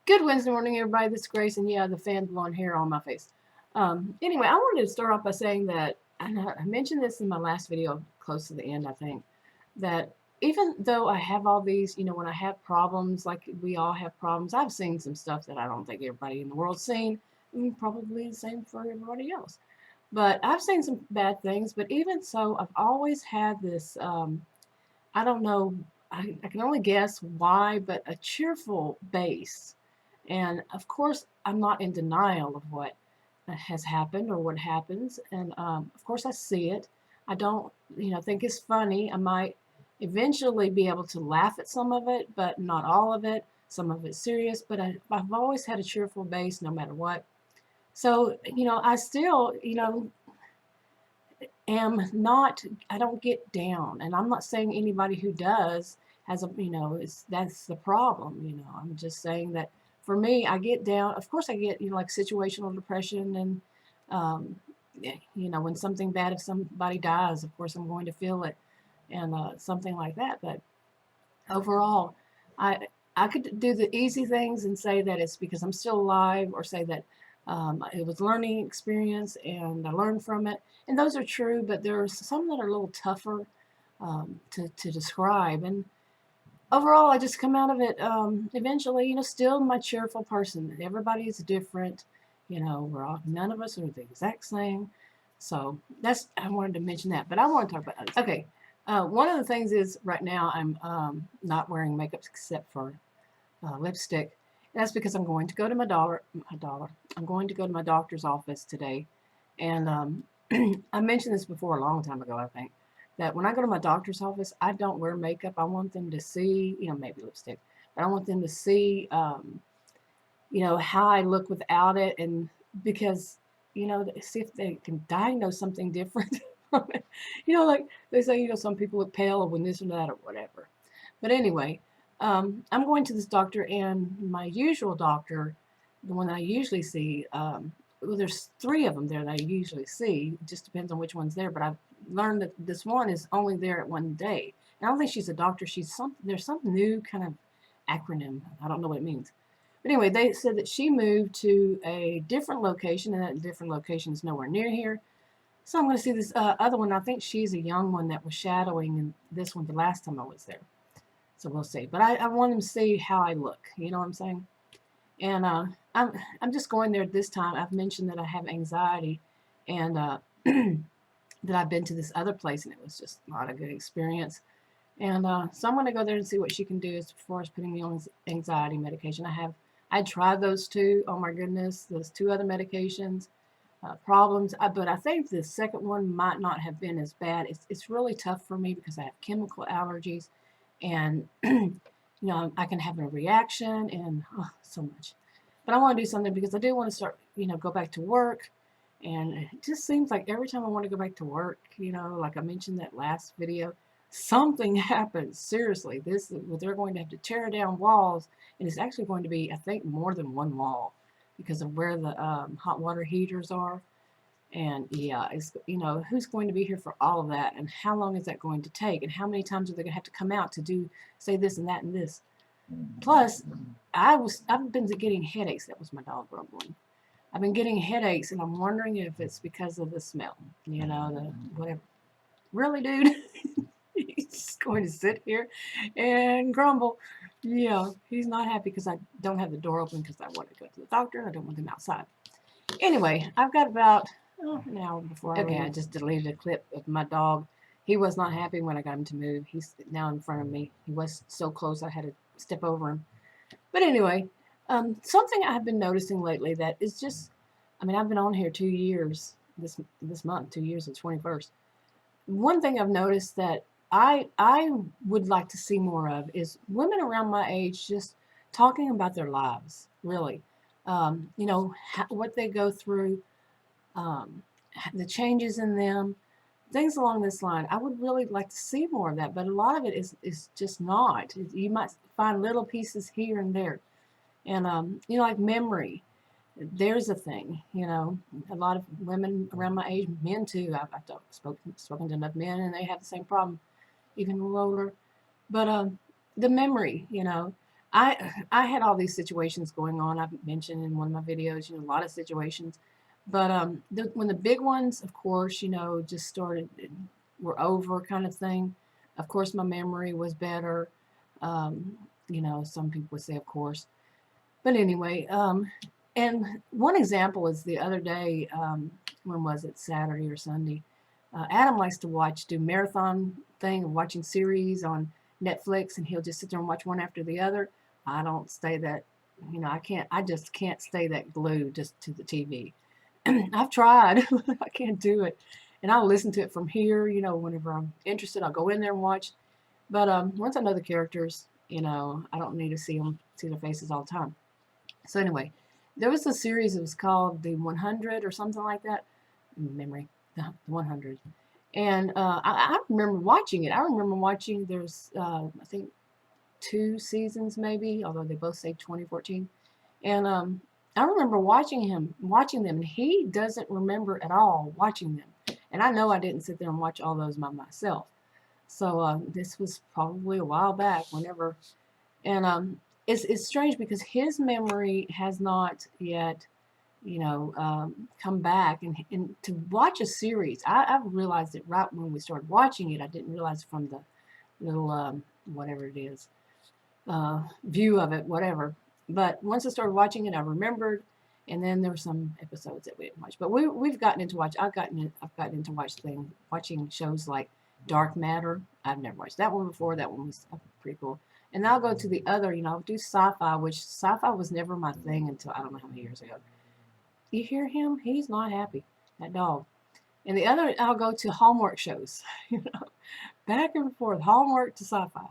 Good Wednesday morning, everybody. This is Grace, and yeah, the fan blowing hair on my face. Anyway, I wanted to start off by saying that, and I mentioned this in my last video, close to the end, I think, that even though I have all these, when I have problems, like we all have problems, I've seen some stuff that I don't think everybody in the world's seen, and probably the same for everybody else. But I've seen some bad things, but even so, I've always had this, I don't know, I can only guess why, but a cheerful base. And of course, I'm not in denial of what has happened or what happens. And of course, I see it. I don't, think it's funny. I might eventually be able to laugh at some of it, but not all of it. Some of it's serious, but I've always had a cheerful base no matter what. So, I still, am not, I don't get down. And I'm not saying anybody who does has a, that's the problem. I'm just saying that for me, I get down. Of course, I get, like situational depression and, when something bad, if somebody dies, of course, I'm going to feel it and something like that. But overall, I I could do the easy things and say that it's because I'm still alive, or say that it was a learning experience and I learned from it. And those are true, but there's some that are a little tougher to describe. And overall, I just come out of it eventually, still my cheerful person. Everybody's different. None of us are the exact same. So I wanted to mention that, but I want to talk about others. Okay. One of the things is right now I'm not wearing makeup except for lipstick. And that's because I'm going to go to I'm going to go to my doctor's office today. And I mentioned this before a long time ago, I think, that when I go to my doctor's office, I don't wear makeup. I want them to see, maybe lipstick, but I want them to see, how I look without it. And because, see if they can diagnose something different from it. Like they say, some people look pale when this or that or whatever. But anyway, I'm going to this doctor, and my usual doctor, the one I usually see, well, there's three of them there that I usually see. It just depends on which one's there. But I've learned that this one is only there at one day. And I don't think she's a doctor. There's some new kind of acronym. I don't know what it means. But anyway, they said that she moved to a different location, and that different location is nowhere near here. So I'm going to see this other one. I think she's a young one that was shadowing in this one the last time I was there. So we'll see. But I want them to see how I look. You know what I'm saying? And I'm just going there this time. I've mentioned that I have anxiety, and that I've been to this other place, and it was just not a good experience. And so I'm going to go there and see what she can do as far as putting me on anxiety medication. I tried those two. Oh my goodness, those two other medications. Problems, but I think the second one might not have been as bad. It's really tough for me because I have chemical allergies, and I can have a reaction and so much. But I want to do something because I do want to start, go back to work. And it just seems like every time I want to go back to work, like I mentioned that last video, something happens. Seriously, they're going to have to tear down walls, and it's actually going to be, I think, more than one wall because of where the hot water heaters are. And yeah, it's, who's going to be here for all of that, and how long is that going to take, and how many times are they going to have to come out to do, say this and that and this. Plus, I've been getting headaches. That was my dog grumbling. I've been getting headaches, and I'm wondering if it's because of the smell, the whatever. Really, dude? He's just going to sit here and grumble. Yeah, he's not happy because I don't have the door open because I want to go to the doctor. I don't want him outside. Anyway, I've got about an hour before I leave. I just deleted a clip of my dog. He was not happy when I got him to move. He's now in front of me. He was so close I had to step over him. But anyway, something I've been noticing lately that is just, I've been on here 2 years this month, 2 years, the 21st. One thing I've noticed that I would like to see more of is women around my age just talking about their lives, really. What they go through, the changes in them, things along this line. I would really like to see more of that, but a lot of it is just not. You might find little pieces here and there. And, like memory, there's a thing, a lot of women around my age, men too. I've spoken to enough men, and they have the same problem, even a little older. But the memory, I had all these situations going on. I've mentioned in one of my videos, a lot of situations. But when the big ones, of course, just started, were over kind of thing. Of course, my memory was better. Um, some people would say, of course. But anyway, and one example is the other day, when was it, Saturday or Sunday? Adam likes to do marathon thing of watching series on Netflix, and he'll just sit there and watch one after the other. I don't stay that, I just can't stay that glued just to the TV. I've tried, I can't do it. And I'll listen to it from here, whenever I'm interested, I'll go in there and watch. But once I know the characters, I don't need to see their faces all the time. So anyway, there was a series. It was called the 100 or something like that. Memory, the 100. And I remember watching it. I remember watching. There's I think 2 seasons maybe, although they both say 2014. And I remember watching them, and he doesn't remember at all watching them. And I know I didn't sit there and watch all those by myself. So this was probably a while back, whenever. And it's strange because his memory has not yet, come back. And to watch a series, I realized it right when we started watching it. I didn't realize from the little, whatever it is, view of it, whatever. But once I started watching it, I remembered. And then there were some episodes that we didn't watch. But we've gotten into I've gotten into watching shows like Dark Matter. I've never watched that one before. That one was pretty cool. And I'll go to the other, I'll do sci-fi, which sci-fi was never my thing until I don't know how many years ago. You hear him? He's not happy, that dog. And the other, I'll go to Hallmark shows, back and forth, Hallmark to sci-fi.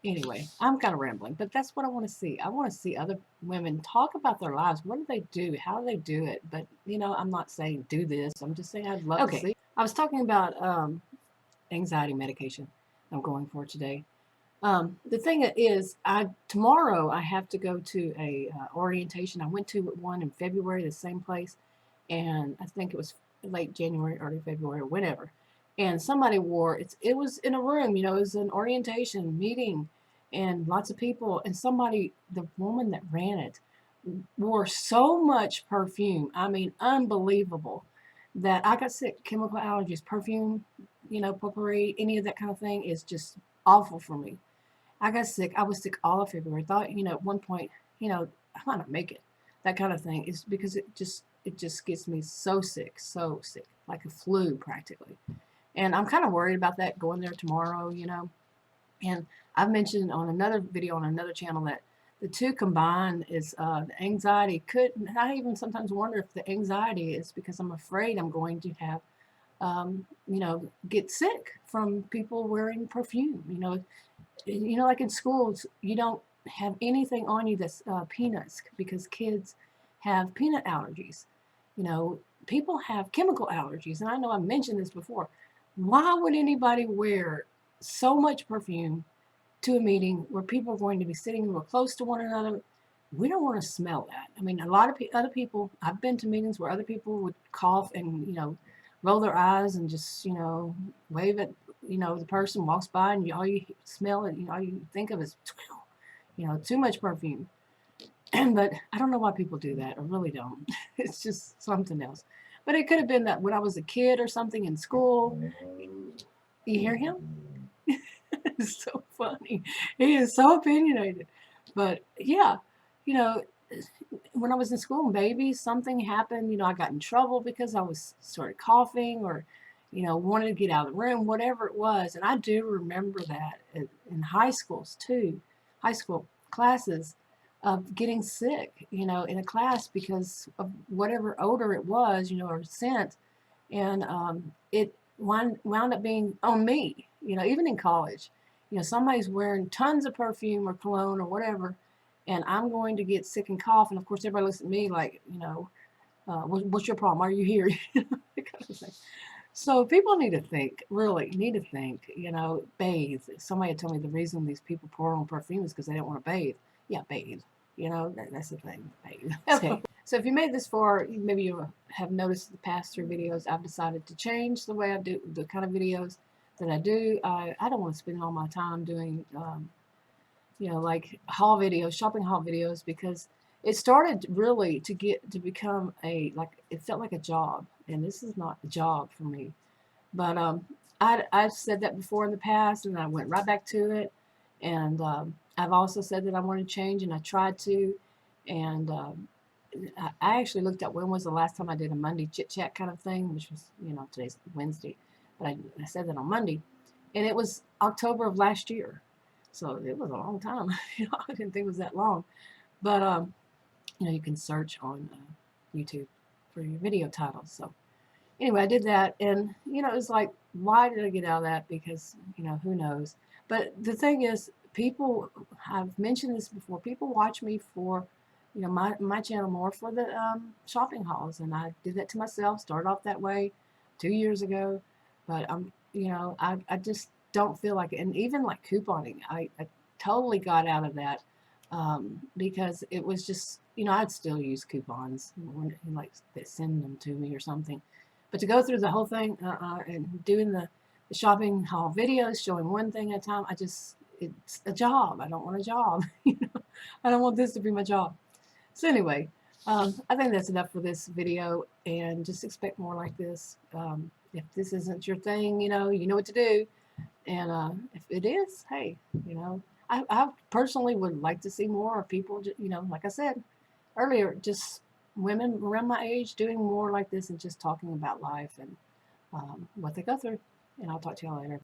Anyway, I'm kind of rambling, but that's what I want to see. I want to see other women talk about their lives. What do they do? How do they do it? But, I'm not saying do this. I'm just saying I'd love to see. I was talking about anxiety medication I'm going for today. The thing is, tomorrow I have to go to a orientation. I went to one in February, the same place, and I think it was late January, early February, or whenever. And somebody it was in a room, it was an orientation meeting, and lots of people. And the woman that ran it, wore so much perfume. I mean, unbelievable, that I got sick. Chemical allergies, perfume, potpourri, any of that kind of thing is just awful for me. I got sick. I was sick all of February. Thought, at one point, I might not make it. That kind of thing is because it just gets me so sick, like a flu practically. And I'm kind of worried about that going there tomorrow, And I've mentioned on another video on another channel that the two combined is the anxiety I even sometimes wonder if the anxiety is because I'm afraid I'm going to have, get sick from people wearing perfume, like in schools, you don't have anything on you that's peanuts because kids have peanut allergies. People have chemical allergies. And I know I mentioned this before. Why would anybody wear so much perfume to a meeting where people are going to be sitting real close to one another? We don't want to smell that. I mean, a lot of other people, I've been to meetings where other people would cough and, roll their eyes and just, wave at, the person walks by and all you smell and, all you think of is, too much perfume. But I don't know why people do that. I really don't. It's just something else. But it could have been that when I was a kid or something in school. You hear him? It's so funny. He is so opinionated. But yeah, you know, when I was in school, maybe something happened. I got in trouble because I was sort of coughing or, wanted to get out of the room, whatever it was. And I do remember that in high schools too, high school classes, of getting sick, in a class because of whatever odor it was, or scent. And it wound up being on me, even in college. Somebody's wearing tons of perfume or cologne or whatever, and I'm going to get sick and cough. And of course, everybody looks at me like, what's your problem? Are you here? That kind of thing. So people need to think, really need to think, bathe. Somebody told me the reason these people pour on perfume is because they don't want to bathe. Yeah, bathe. That's the thing, bathe. Okay. So if you made this far, maybe you have noticed the past 3 videos, I've decided to change the way I do the kind of videos that I do. I don't want to spend all my time doing like haul videos, shopping haul videos, because it started really to become it felt like a job, and this is not a job for me. But I've said that before in the past, and I went right back to it. And I've also said that I want to change, and I tried to. And I actually looked up when was the last time I did a Monday chit chat kind of thing, which was, today's Wednesday, but I said that on Monday, and it was October of last year. So it was a long time. I didn't think it was that long. But you can search on YouTube for your video titles. So anyway, I did that, and it was like, why did I get out of that? Because who knows? But the thing is, people, I've mentioned this before. People watch me for, my channel more for the shopping hauls, and I did that to myself. Started off that way 2 years ago, but I just don't feel like it. And even like couponing, I totally got out of that because it was just, I'd still use coupons when like they send them to me or something. But to go through the whole thing and doing the shopping haul videos, showing one thing at a time, it's a job. I don't want a job. I don't want this to be my job. So anyway, I think that's enough for this video, and just expect more like this. If this isn't your thing, you know what to do. And if it is, hey, I personally would like to see more people, like I said earlier, just women around my age doing more like this and just talking about life and what they go through. And I'll talk to y'all later.